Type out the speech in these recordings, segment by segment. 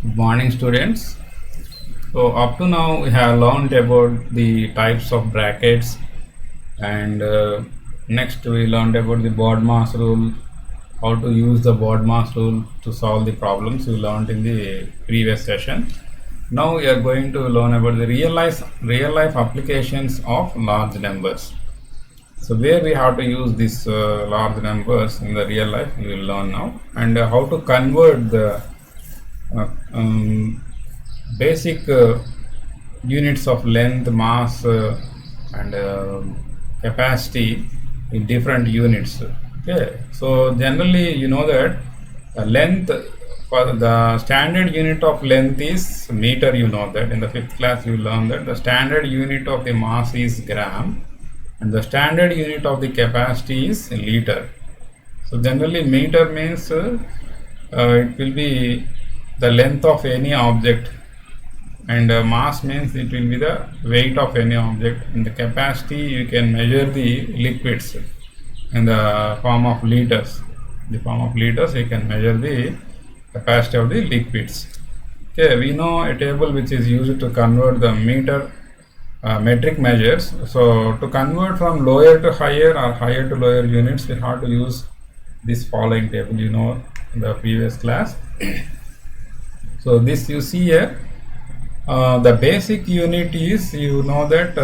Good morning, students. So up to now we have learned about the types of brackets, and next we learned about the BODMAS rule, how to use the BODMAS rule to solve the problems we learned in the previous session. Now we are going to learn about the real life applications of large numbers. So where we have to use these large numbers in the real life, we will learn now, and how to convert the uh, um, basic units of length, mass, and capacity in different units. Okay, so generally you know that length, for the standard unit of length is meter. You know that in the 5th class you learned that the standard unit of the mass is gram, and the standard unit of the capacity is liter. So generally meter means it will be the length of any object, and mass means it will be the weight of any object, and the capacity you can measure the liquids in the form of liters. The form of liters you can measure the capacity of the liquids. Okay, we know a table which is used to convert the metric measures. So to convert from lower to higher or higher to lower units, we have to use this following table, you know, in the previous class. So this you see here, the basic unit is, you know that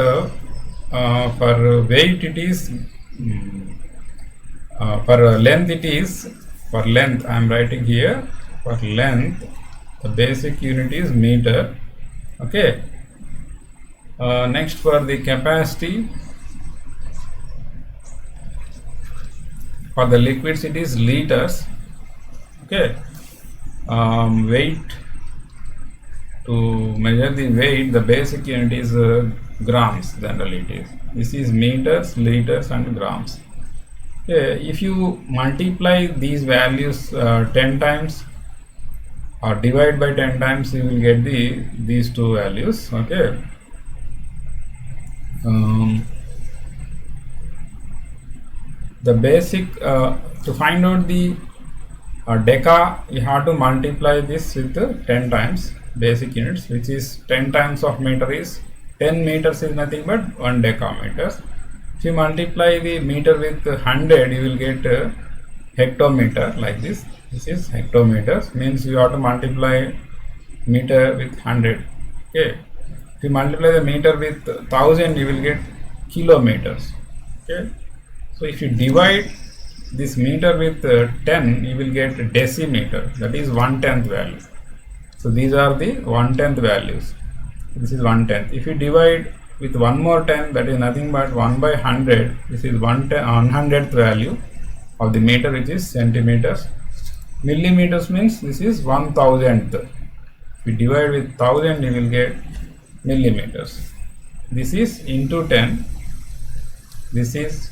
for weight it is, for length it is, for length I am writing here, for length the basic unit is meter. Okay. Next, for the capacity, for the liquids it is liters. Okay. Weight, to measure the weight, the basic unit is grams. Generally it is, this is meters, liters and grams. Okay. If you multiply these values 10 times or divide by 10 times, you will get these two values. Okay. The basic, to find out the deca, you have to multiply this with 10 times basic units, which is 10 times of meter is 10 meters is nothing but 1 decameters. If you multiply the meter with 100, you will get hectometer, like this. This is hectometers, means you have to multiply meter with 100. Okay. If you multiply the meter with 1000, you will get kilometers. Okay. So if you divide this meter with 10, you will get decimeter, that is 1/10 value. So these are the 1/10 values. This is 1/10. If you divide with one more 10, that is nothing but 1 by 100. This is 1/100th value of the meter, which is centimeters. Millimeters means this is 1000th. If you divide with 1000, you will get millimeters. This is into 10. This is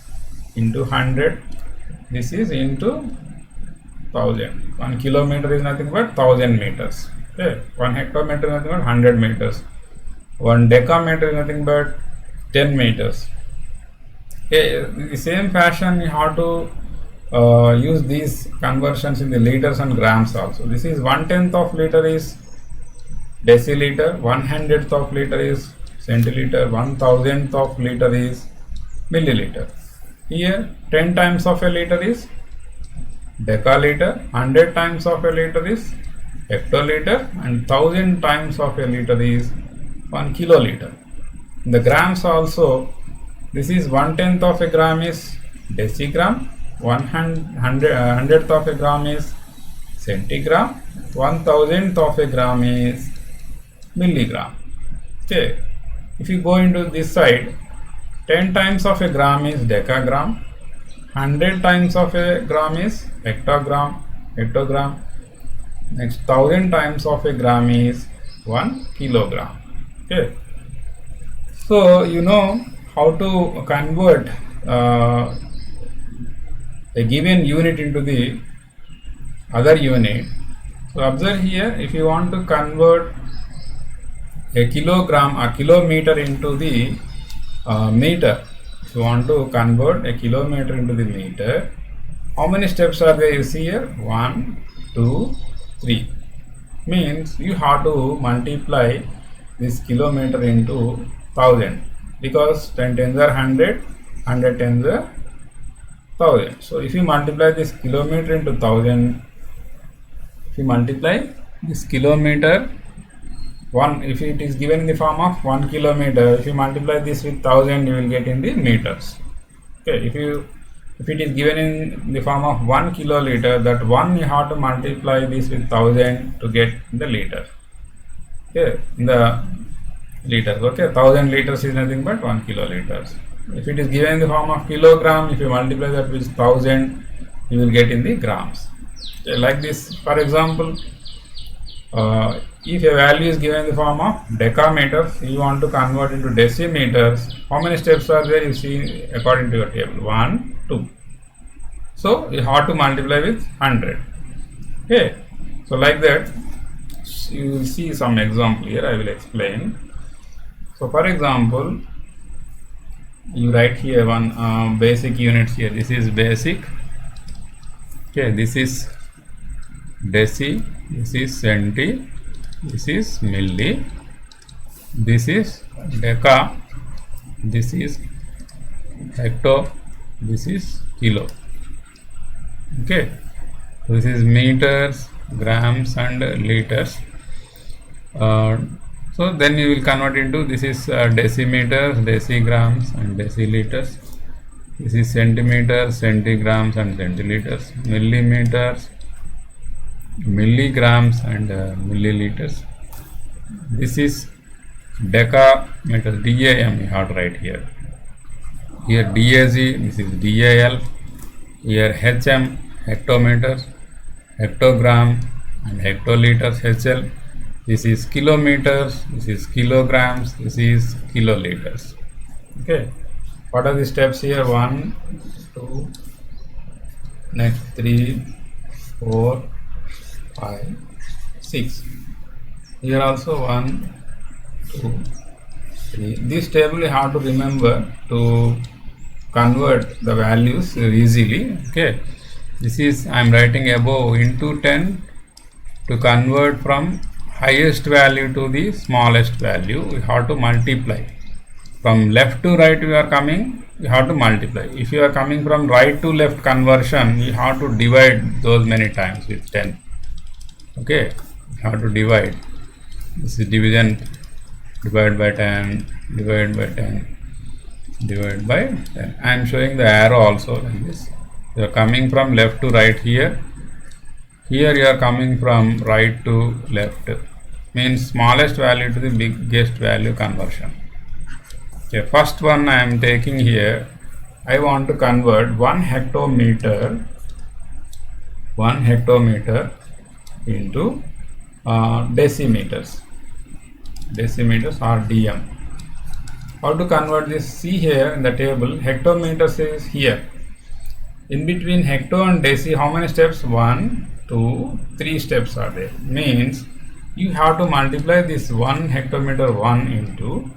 into 100. This is into 1000. 1 kilometer is nothing but 1000 meters. Okay. 1 hectometer is nothing but 100 meters. 1 decameter is nothing but 10 meters. Okay. In the same fashion, you have to use these conversions in the liters and grams also. This is 1/10 of liter is deciliter, 1/100th of liter is centiliter, 1,000th of liter is milliliter. Here 10 times of a liter is decaliter, 100 times of a liter is hectoliter, and 1000 times of a liter is 1 kiloliter. In the grams also, this is 1/10 of a gram is decigram, 1/100th of a gram is centigram, 1,000th of a gram is milligram. Okay. If you go into this side, 10 times of a gram is decagram, 100 times of a gram is hectogram. Next, 1000 times of a gram is 1 kilogram. Okay. So you know how to convert a given unit into the other unit. So observe here, if you want to convert a kilogram or kilometer into the meter, if you want to convert a kilometer into the meter, how many steps are there? You see here, 1, 2, 3. means you have to multiply this kilometer into 1000 because 10 tens are 100, 100 tens are 1000. So if you multiply this kilometer into 1000, if you multiply this kilometer one, if it is given in the form of 1 kilometer, if you multiply this with 1000, you will get in the meters. Okay, if it is given in the form of 1 kiloliter, that one you have to multiply this with 1000 to get the liter. Okay, in the liters. Okay, 1000 liters is nothing but 1 kiloliters. If it is given in the form of kilogram, if you multiply that with 1000, you will get in the grams. Okay, like this, for example, if a value is given in the form of decameters, you want to convert into decimeters. How many steps are there? You see according to your table. 1, 2. So you have to multiply with 100. Okay. So like that, you will see some example here. I will explain. So for example, you write here one basic units here. This is basic. Okay. This is deci. This is centi. This is milli, this is deca, this is hecto, this is kilo. Okay, so this is meters, grams and liters. So then you will convert into, this is decimeters, decigrams and deciliters. This is centimeters, centigrams and centiliters, millimeters, milligrams and milliliters. This is decameter, DAM you have to write here. Here DAG, this is DAL. Here HM, hectometers, hectogram and hectoliters, HL. This is kilometers, this is kilograms, this is kiloliters. Okay. What are the steps here? 1, 2, next 3, 4, 5, 6. Here also 1, 2, 3. This table you have to remember to convert the values easily. Okay. This is I am writing above into 10 to convert from highest value to the smallest value. We have to multiply. From left to right you are coming, you have to multiply. If you are coming from right to left conversion, you have to divide those many times with 10. Okay, you have to divide. This is division, divide by 10, divide by 10, divide by 10. I am showing the arrow also like this. You are coming from left to right here. Here you are coming from right to left. Means smallest value to the biggest value conversion. Okay, first one I am taking here. I want to convert 1 hectometer into decimeters or dm. How to convert this? See here in the table, hectometers is here. In between hecto and deci, how many steps? 1, 2, 3 steps are there. Means you have to multiply this 1 hectometer 1 into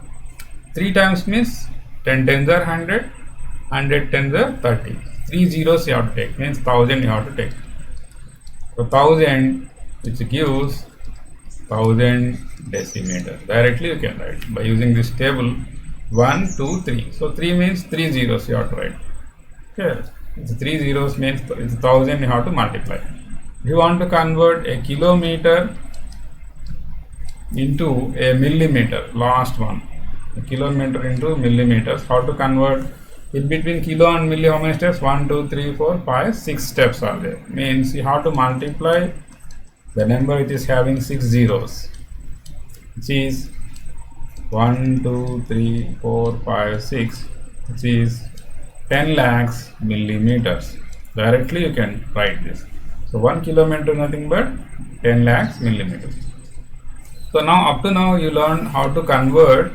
3 times, means 10 tens are 100, 100 tens are 30. 3 zeros you have to take, means 1000 you have to take. So 1000, which gives 1000 decimeters. Directly you can write by using this table 1, 2, 3. So 3 means 3 zeros you have to write. Okay. It's 3 zeros means it's 1000 you have to multiply. If you want to convert a kilometer into a millimeter, last one, a kilometer into millimeters, how to convert? In between kilo and milli, how many steps? 1, 2, 3, 4, 5, 6 steps are there. Means you have to multiply the number which is having 6 zeros, which is 1, 2, 3, 4, 5, 6, which is 10 lakhs millimeters. Directly you can write this. So 1 kilometer nothing but 10 lakhs millimeters. So now up to now you learn how to convert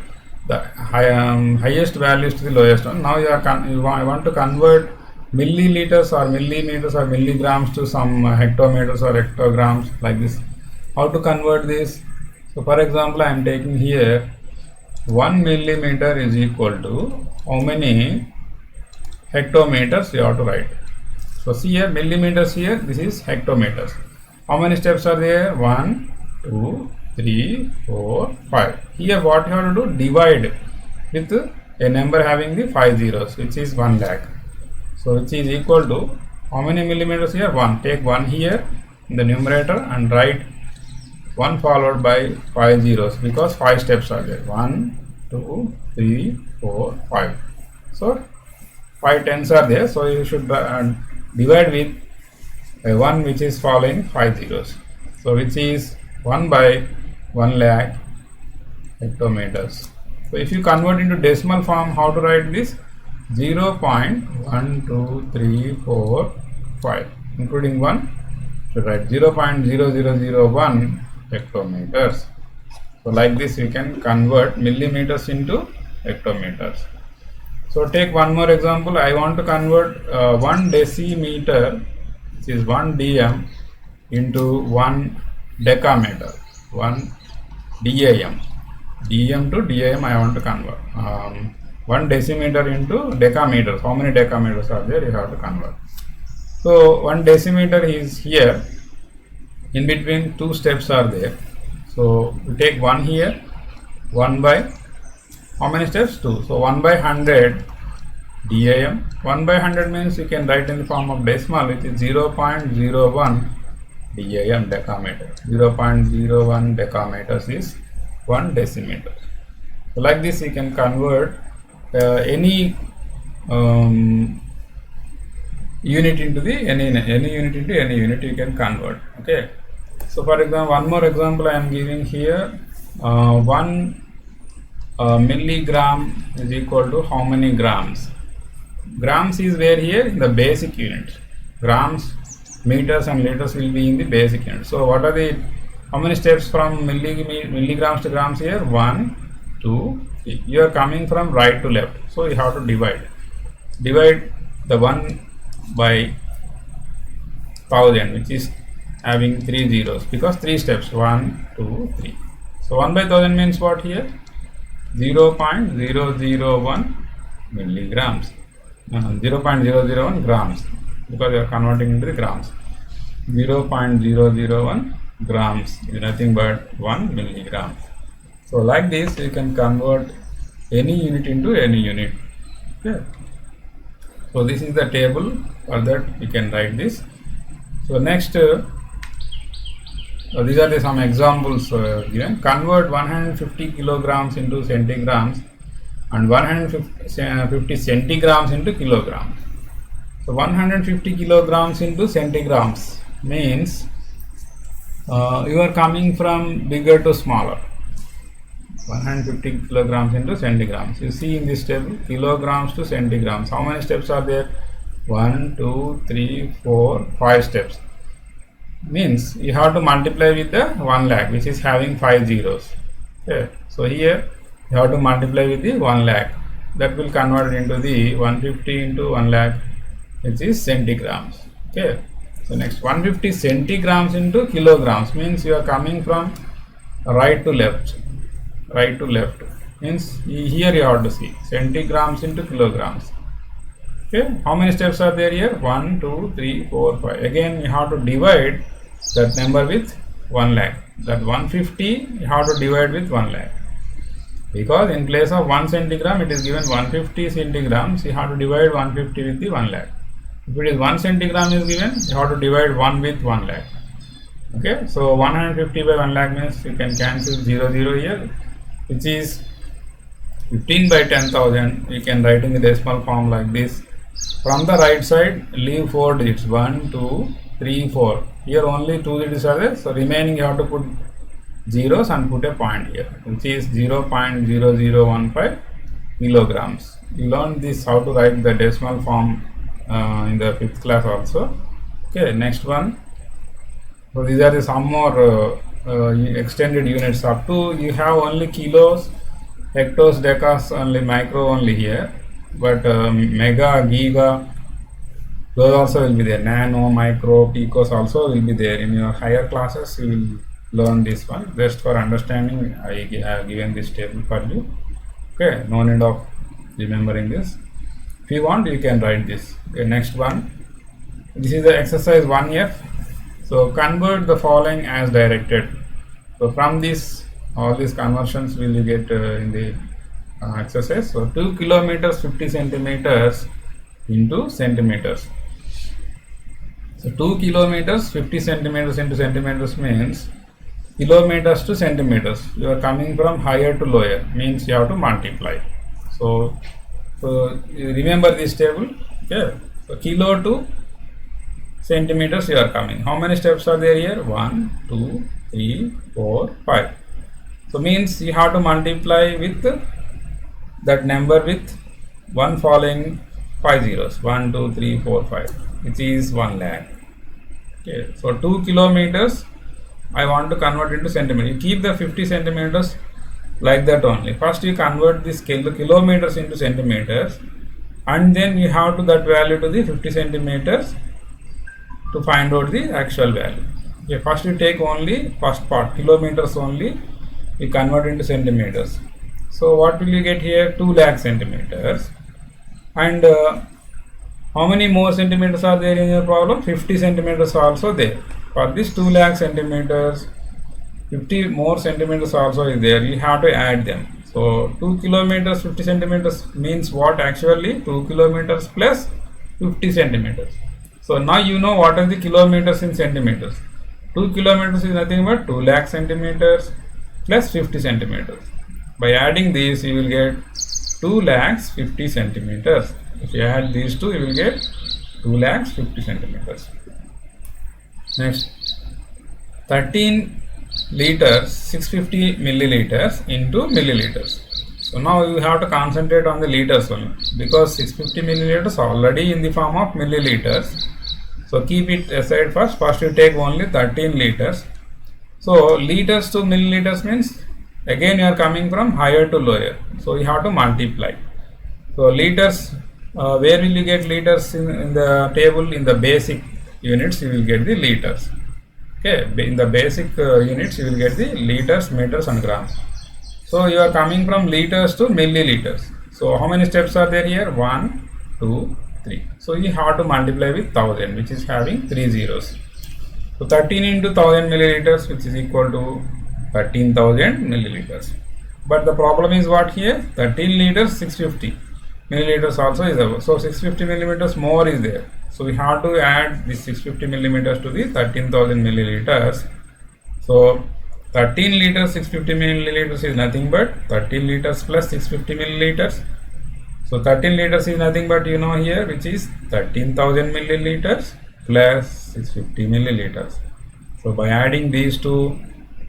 the highest values to the lowest one. Now you want to convert milliliters or millimeters or milligrams to some hectometers or hectograms, like this. How to convert this? So for example, I am taking here 1 millimeter is equal to how many hectometers you have to write. So see here, millimeters here, this is hectometers. How many steps are there? 1, 2, 3, 4, 5. Here what you have to do, divide with a number having the 5 zeros, which is 1 lakh. So which is equal to how many millimeters here? 1. Take 1 here in the numerator and write 1 followed by 5 zeros, because 5 steps are there. 1, 2, 3, 4, 5. So 5 tens are there. So you should divide with a 1 which is following 5 zeros. So which is 1 by 1 lakh hectometers. So if you convert into decimal form, how to write this? 0.12345, including 1, should write 0.0001 hectometers. So like this we can convert millimeters into hectometers. So take one more example. I want to convert 1 decimeter, which is 1 dm, into 1 decameter, 1 DAM. dm to DAM I want to convert. 1 decimeter into decameters. How many decameters are there? You have to convert. So 1 decimeter is here. In between 2 steps are there. So we take 1 here. 1 by how many steps? 2. So 1 by 100 DAM. 1 by 100 means you can write in the form of decimal, which is 0.01 DAM decameter. 0.01 decameters is 1 decimeter. So like this you can convert any unit into the any unit into any unit you can convert. Okay. So for example, one more example I am giving here. 1 milligram is equal to how many grams? Grams is where here in the basic unit. Grams, meters and liters will be in the basic unit. So what are the, how many steps from milligrams to grams here? 1, 2, 3. You are coming from right to left. So you have to divide. Divide the 1 by 1000, which is having 3 zeros, because 3 steps, 1, 2, 3. So 1 by 1000 means what here? 0.001 milligrams. 0.001 grams, because you are converting into the grams. 0.001 grams is nothing but 1 milligram. So like this you can convert any unit into any unit. Okay. So this is the table. For that you can write this. So next these are some examples given. Convert 150 kilograms into centigrams and 150 centigrams into kilograms. So 150 kilograms into centigrams means you are coming from bigger to smaller. 150 kilograms into centigrams. You see in this table, kilograms to centigrams. How many steps are there? 1, 2, 3, 4, 5 steps. Means you have to multiply with the 1 lakh, which is having 5 zeros. Okay. So here you have to multiply with the 1 lakh. That will convert into the 150 into 1 lakh, which is centigrams. Okay. So next 150 centigrams into kilograms means you are coming from right to left. Right to left means here you have to see centigrams into kilograms. Okay. How many steps are there here? 1, 2, 3, 4, 5. Again you have to divide that number with 1 lakh. That 150 you have to divide with 1 lakh. Because in place of 1 centigram it is given 150 centigrams, you have to divide 150 with the 1 lakh. If it is 1 centigram is given, you have to divide 1 with 1 lakh. Okay, so 150 by 1 lakh means you can cancel 0 here, which is 15 by 10,000. You can write in the decimal form like this. From the right side, leave 4 digits, 1, 2, 3, 4. Here only 2 digits are there, so remaining you have to put zeros and put a point here, which is 0.0015 kilograms. You learned this how to write the decimal form in the 5th class also. Okay, next one. So these are some more extended units. Up to you have only kilos, hectos, decas, only micro only here, but mega, giga, those also will be there. Nano, micro, picos also will be there. In your higher classes you will learn this one. Just for understanding I have given this table for you. Okay, no need of remembering this. If you want you can write this. Okay, next one. This is the exercise 1F. So convert the following as directed. So from this, all these conversions will you get in the exercise. So 2 kilometers 50 centimeters into centimeters. So 2 kilometers 50 centimeters into centimeters means kilometers to centimeters. You are coming from higher to lower, means you have to multiply. So you remember this table. Okay. So kilo to centimeters you are coming. How many steps are there here? 1, 2, 3, 4, 5. So means you have to multiply with that number with one following 5 zeros. 1, 2, 3, 4, 5, which is 1 lakh. Okay. So 2 kilometers I want to convert into centimeters. You keep the 50 centimeters like that only. First you convert this kilometers into centimeters, and then you have to that value to the 50 centimeters to find out the actual value. Okay, first you take only first part, kilometers only, you convert into centimeters. So what will you get here? 2 lakh centimeters. And how many more centimeters are there in your problem? 50 centimeters also there. For this 2 lakh centimeters, 50 more centimeters also is there. You have to add them. So 2 kilometers 50 centimeters means what actually? 2 kilometers plus 50 centimeters. So now you know what are the kilometers in centimeters. 2 kilometers is nothing but 2 lakh centimeters plus 50 centimeters. By adding these you will get 2 lakhs 50 centimeters. If you add these two, you will get 2 lakhs 50 centimeters. Next, 13 liters 650 milliliters into milliliters. So now you have to concentrate on the liters only, because 650 milliliters already in the form of milliliters. So keep it aside first. First you take only 13 liters. So liters to milliliters means again you are coming from higher to lower. So you have to multiply. So liters, where will you get liters in the table? In the basic units you will get the liters. Okay, in the basic units you will get the liters, meters and grams. So you are coming from liters to milliliters. So how many steps are there here? 1, 2, 3. So you have to multiply with 1000, which is having 3 zeros. So 13 into 1000 milliliters, which is equal to 13,000 milliliters. But the problem is what here? 13 liters 650 milliliters also is there. So 650 millimeters more is there. So we have to add this 650 millimeters to the 13,000 milliliters. So 13 liters 650 milliliters is nothing but 13 liters plus 650 milliliters. So 13 liters is nothing but you know here, which is 13,000 milliliters plus 650 milliliters. So by adding these two,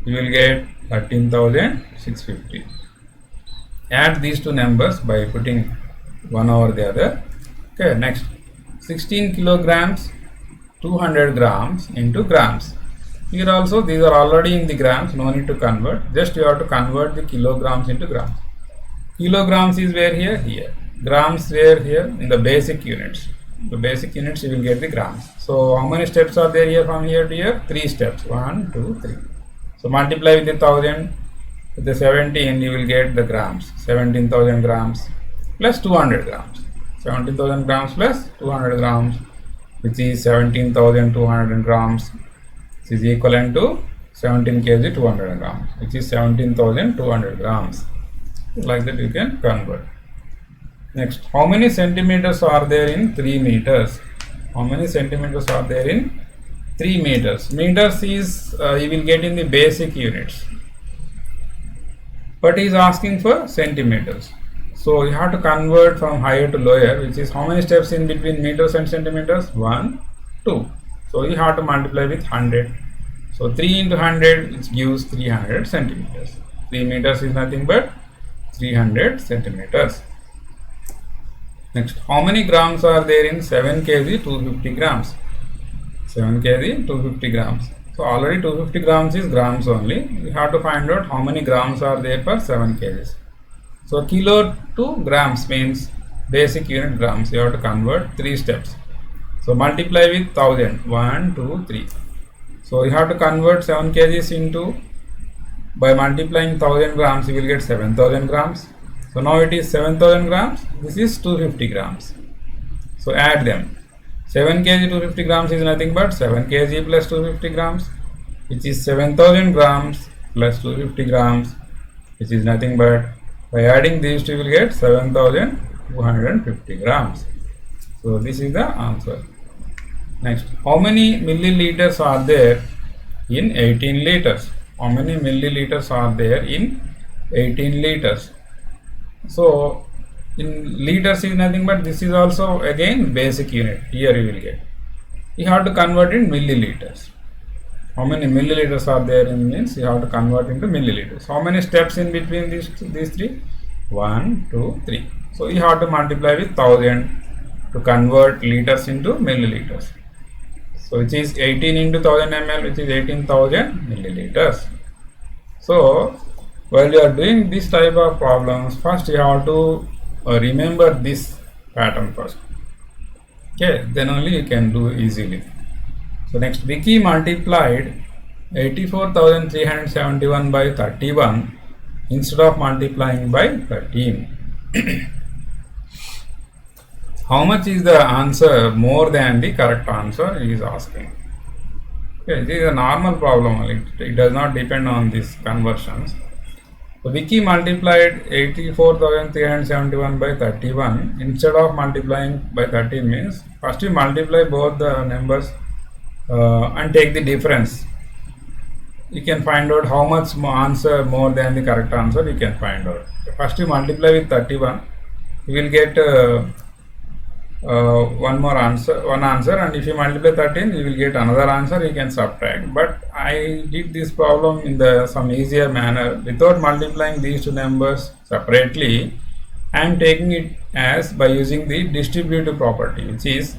you will get 13,650. Add these two numbers by putting one over the other. Okay, next, 16 kilograms 200 grams into grams. Here also these are already in the grams, no need to convert, just you have to convert the kilograms into grams. Kilograms is where here? Here. Grams where here? In the basic units. The basic units you will get the grams. So how many steps are there here from here to here? 3 steps. 1, 2, 3. So multiply with the 1000 with the 17, you will get the grams. 17,000 grams plus 200 grams. 17,000 grams plus 200 grams, which is 17,200 grams, which is equivalent to 17 kg 200 grams, which is 17,200 grams. Like that you can convert. Next, how many centimeters are there in 3 meters? How many centimeters are there in 3 meters? Meters is you will get in the basic units, but he is asking for centimeters. So you have to convert from higher to lower, which is how many steps in between meters and centimeters? 1, 2. So you have to multiply with 100. So 3 into 100, which gives 300 centimeters. 3 meters is nothing but 300 centimeters. Next, how many grams are there in 7 kg 250 grams? 7 kg 250 grams. So already 250 grams is grams only. We have to find out how many grams are there for 7 kgs. So kilo to grams means basic unit grams. You have to convert 3 steps. So multiply with 1000. 1, 2, 3. So you have to convert 7 kgs into, by multiplying 1000 grams you will get 7000 grams. So now it is 7000 grams. This is 250 grams. So add them. 7 kg 250 grams is nothing but 7 kg plus 250 grams, which is 7000 grams plus 250 grams, which is nothing but by adding these two you will get 7250 grams. So this is the answer. Next, how many milliliters are there in 18 liters? How many milliliters are there in 18 liters? So in liters is nothing but this is also again basic unit. Here you will get. You have to convert in milliliters. How many milliliters are there in means you have to convert into milliliters. How many steps in between these three? 1, 2, 3. So you have to multiply with 1000 to convert liters into milliliters. So which is 18 into 1000 ml, which is 18,000 milliliters. So while you are doing this type of problems, first you have to remember this pattern first. Okay, then only you can do easily. So next, Vicky multiplied 84,371 by 31 instead of multiplying by 13. How much is the answer more than the correct answer? He is asking. Okay, this is a normal problem. It does not depend on these conversions. So Vicky multiplied 84,371 by 31 instead of multiplying by 13 means first you multiply both the numbers and take the difference. You can find out how much answer more than the correct answer you can find out. First you multiply with 31, you will get one answer, and if you multiply 13 you will get another answer. You can subtract, but I did this problem in some easier manner without multiplying these two numbers separately. I am taking it as by using the distributive property, which is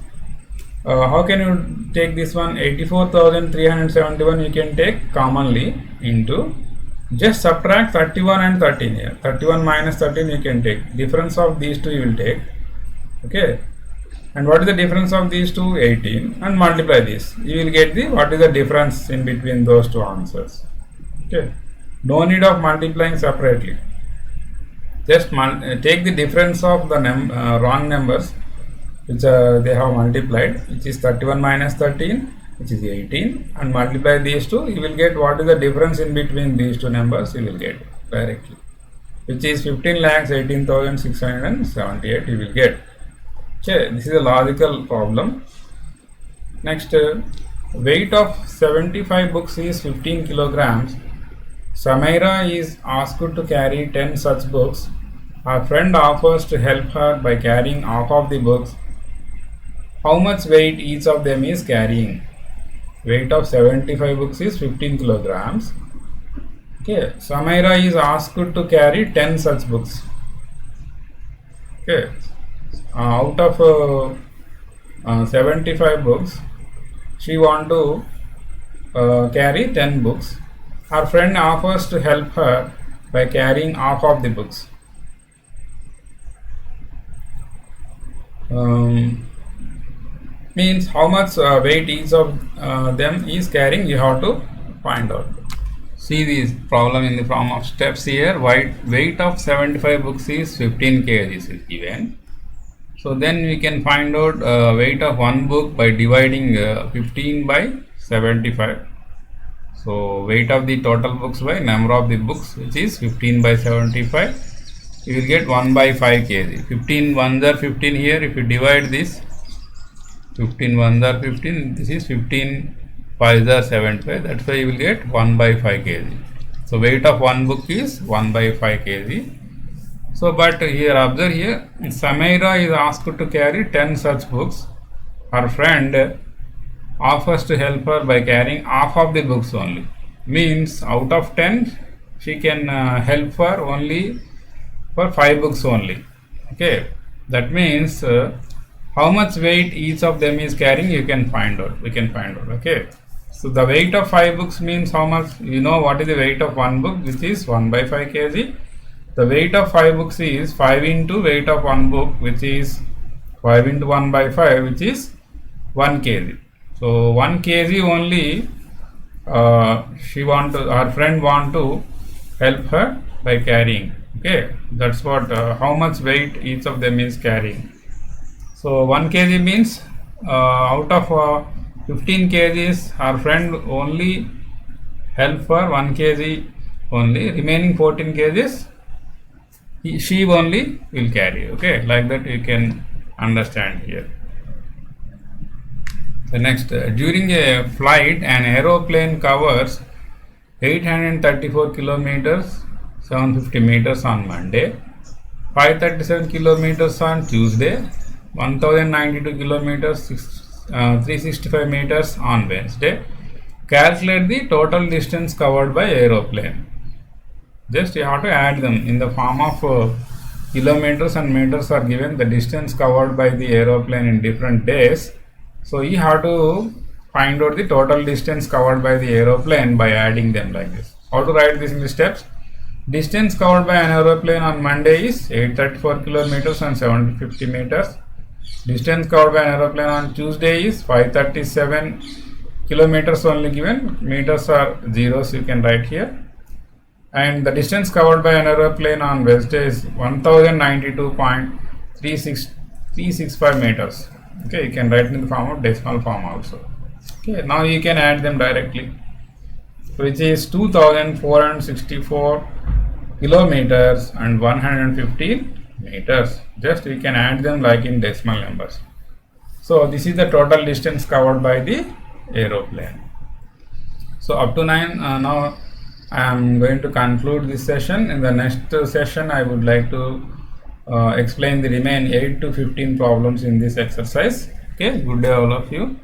how can you take this one? 84,371 you can take commonly into, just subtract 31 and 13 here. 31 minus 13 you can take, difference of these two you will take. Okay, and what is the difference of these two? 18, and multiply this. You will get the what is the difference in between those two answers. Okay, no need of multiplying separately. Just take the difference of the wrong numbers which they have multiplied, which is 31 minus 13, which is 18, and multiply these two. You will get what is the difference in between these two numbers. You will get directly, which is 15,18,678. You will get. Okay, this is a logical problem. Next, weight of 75 books is 15 kilograms. Samaira is asked to carry 10 such books. Her friend offers to help her by carrying half of the books. How much weight each of them is carrying? Weight of 75 books is 15 kilograms. Okay, Samaira is asked to carry 10 such books. Okay, out of 75 books, she want to carry 10 books. Her friend offers to help her by carrying half of the books. Means how much weight each of them is carrying, you have to find out. See this problem in the form of steps here. Weight of 75 books is 15 kg is given. So then we can find out weight of one book by dividing 15 by 75. So weight of the total books by number of the books, which is 15 by 75. You will get 1 by 5 kg. 15 ones are 15 here. If you divide this, 15 ones are 15. This is 15 5s are 75. That's why you will get 1 by 5 kg. So weight of one book is 1 by 5 kg. So, but here observe here, Samaira is asked to carry 10 such books. Her friend offers to help her by carrying half of the books only. Means out of 10, she can help her only for 5 books only. Okay, that means how much weight each of them is carrying, you can find out. We can find out. Okay, so the weight of 5 books means how much? You know what is the weight of one book, which is 1 by 5 kg. The weight of 5 books is 5 into weight of one book, which is 5 into 1 by 5, which is 1 kg. So 1 kg only her friend want to help her by carrying. Okay, that's what how much weight each of them is carrying. So 1 kg means out of 15 kgs, her friend only help her 1 kg only, remaining 14 kgs she only will carry. Okay, like that you can understand here. The next, during a flight, an aeroplane covers 834 kilometers, 750 meters on Monday, 537 kilometers on Tuesday, 1092 kilometers, 365 meters on Wednesday. Calculate the total distance covered by aeroplane. Just you have to add them in the form of kilometers and meters are given, the distance covered by the aeroplane in different days. So you have to find out the total distance covered by the aeroplane by adding them like this. How to write this in the steps? Distance covered by an aeroplane on Monday is 834 kilometers and 750 meters. Distance covered by an aeroplane on Tuesday is 537 kilometers only given. Meters are zeros, you can write here. And the distance covered by an aeroplane on Wednesday is 1092.365 meters. Okay, you can write in the form of decimal form also. Okay, now you can add them directly, which is 2464 kilometers and 115 meters. Just we can add them like in decimal numbers. So this is the total distance covered by the aeroplane. So up to 9, now I am going to conclude this session. In the next session I would like to explain the remaining 8 to 15 problems in this exercise. Okay, good day all of you.